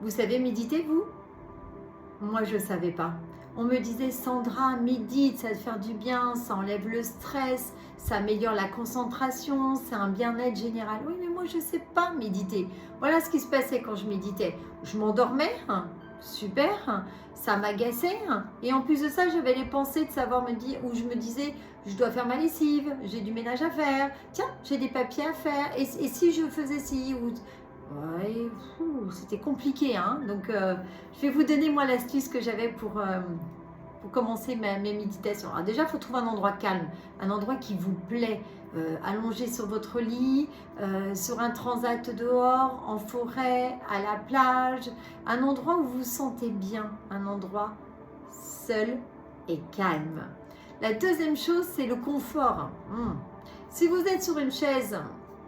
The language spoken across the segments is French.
Vous savez méditer, vous? Moi, je ne savais pas. On me disait, Sandra, médite, ça va te faire du bien, ça enlève le stress, ça améliore la concentration, c'est un bien-être général. Oui, mais moi, je ne sais pas méditer. Voilà ce qui se passait quand je méditais. Je m'endormais, hein, super, hein, ça m'agaçait. Hein, et en plus de ça, j'avais les pensées de savoir me dire, où je me disais, je dois faire ma lessive, j'ai du ménage à faire, tiens, j'ai des papiers à faire, et si je faisais ci ou... Ouais, c'était compliqué, hein. Donc, je vais vous donner moi l'astuce que j'avais pour commencer mes méditations. Alors déjà, il faut trouver un endroit calme, un endroit qui vous plaît, allongé sur votre lit, sur un transat dehors, en forêt, à la plage, un endroit où vous vous sentez bien, un endroit seul et calme. La deuxième chose, c'est le confort. Si vous êtes sur une chaise,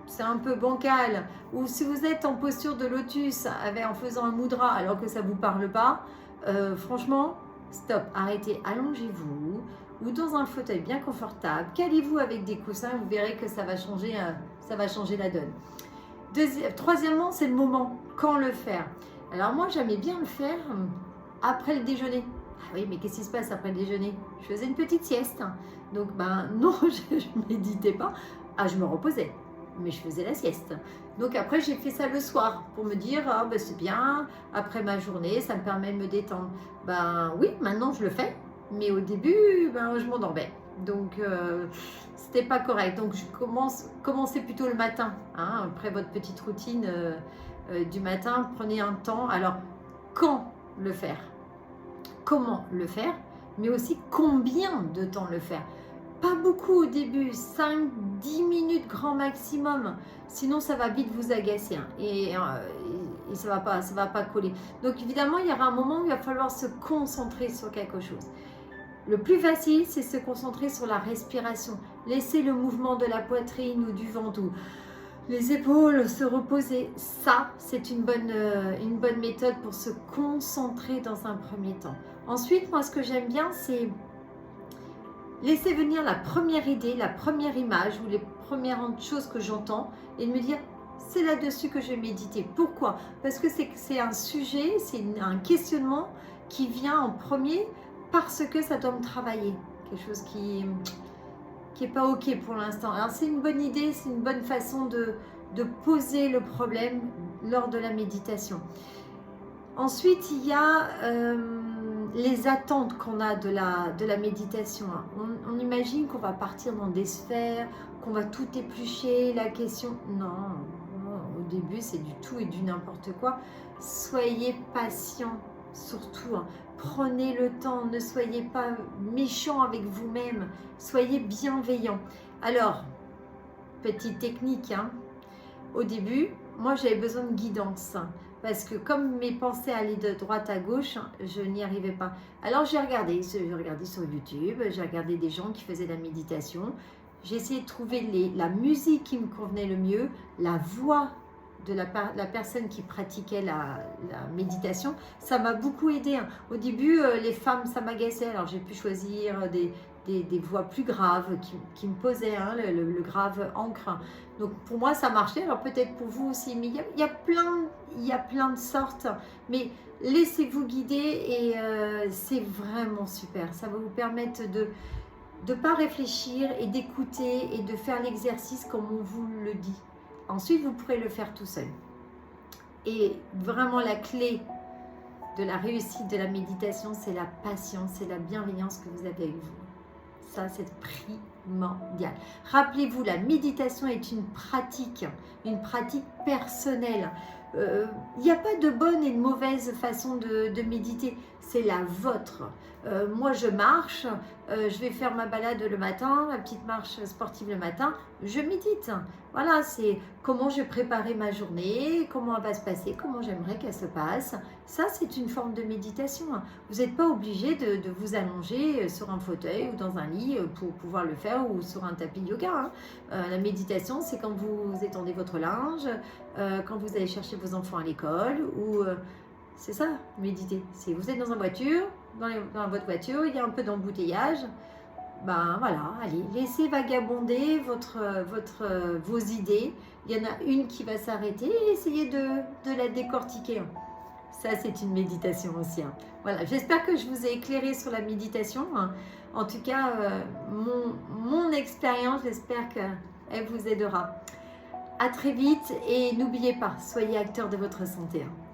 c'est un peu bancal, ou si vous êtes en posture de lotus en faisant un mudra alors que ça ne vous parle pas, franchement, stop, arrêtez, allongez-vous, ou dans un fauteuil bien confortable, calez-vous avec des coussins, vous verrez que ça va changer la donne. Troisièmement, c'est le moment, quand le faire. Alors moi, j'aimais bien le faire après le déjeuner. Ah oui, mais qu'est-ce qui se passe après le déjeuner? Je faisais une petite sieste, donc non, je ne méditais pas, je me reposais. Mais je faisais la sieste. Donc après, j'ai fait ça le soir pour me dire, c'est bien, après ma journée, ça me permet de me détendre. Oui, maintenant je le fais, mais au début, je m'endormais. Donc, c'était pas correct. Donc, commencez plutôt le matin, hein, après votre petite routine du matin, prenez un temps. Alors, quand le faire? Comment le faire? Mais aussi combien de temps le faire? Pas beaucoup au début, 5-10 minutes grand maximum, sinon ça va vite vous agacer, hein, et ça va pas coller. Donc évidemment, il y aura un moment où il va falloir se concentrer sur quelque chose. Le plus facile, c'est se concentrer sur la respiration. Laisser le mouvement de la poitrine ou du ventre ou les épaules se reposer. Ça, c'est une bonne méthode pour se concentrer dans un premier temps. Ensuite, moi, ce que j'aime bien, c'est laisser venir la première idée, la première image ou les premières choses que j'entends et de me dire, c'est là-dessus que je vais méditer. Pourquoi? Parce que c'est un sujet, c'est un questionnement qui vient en premier parce que ça doit me travailler. Quelque chose qui n'est pas OK pour l'instant. Alors c'est une bonne idée, c'est une bonne façon de poser le problème lors de la méditation. Ensuite, il y a les attentes qu'on a de la méditation. On imagine qu'on va partir dans des sphères, qu'on va tout éplucher, la question... Non, au début, c'est du tout et du n'importe quoi. Soyez patient, surtout. Hein. Prenez le temps, ne soyez pas méchant avec vous-même, soyez bienveillant. Alors, petite technique, hein. Au début, moi, j'avais besoin de guidance. Parce que comme mes pensées allaient de droite à gauche, je n'y arrivais pas. Alors j'ai regardé sur YouTube, j'ai regardé des gens qui faisaient de la méditation. J'ai essayé de trouver la musique qui me convenait le mieux, la voix de la personne qui pratiquait la méditation. Ça m'a beaucoup aidé. Hein. Au début, les femmes, ça m'agaçait. Alors j'ai pu choisir des voix plus graves qui me posaient, hein, le grave ancre. Donc pour moi ça marchait, alors peut-être pour vous aussi, mais il y a plein de sortes, mais laissez-vous guider et c'est vraiment super. Ça va vous permettre de ne pas réfléchir et d'écouter et de faire l'exercice comme on vous le dit. Ensuite vous pourrez le faire tout seul. Et vraiment la clé de la réussite de la méditation, c'est la patience, c'est la bienveillance que vous avez avec vous. Ça, c'est primordial. Rappelez-vous, la méditation est une pratique personnelle. Il n'y a pas de bonne et de mauvaise façon de méditer, c'est la vôtre. Moi, je marche, je vais faire ma balade le matin, ma petite marche sportive le matin, je médite. Voilà, c'est comment je vais préparer ma journée, comment elle va se passer, comment j'aimerais qu'elle se passe. Ça, c'est une forme de méditation. Vous n'êtes pas obligé de vous allonger sur un fauteuil ou dans un lit pour pouvoir le faire ou sur un tapis de yoga. La méditation, c'est quand vous étendez votre linge, quand vous allez chercher vos enfants à l'école ou... c'est ça, méditer. Si vous êtes dans dans votre voiture, il y a un peu d'embouteillage, voilà, allez, laissez vagabonder vos idées. Il y en a une qui va s'arrêter et essayez de la décortiquer. Ça, c'est une méditation aussi. Hein. Voilà, j'espère que je vous ai éclairé sur la méditation. Hein. En tout cas, mon expérience, j'espère qu'elle vous aidera. À très vite et n'oubliez pas, soyez acteur de votre santé. Hein.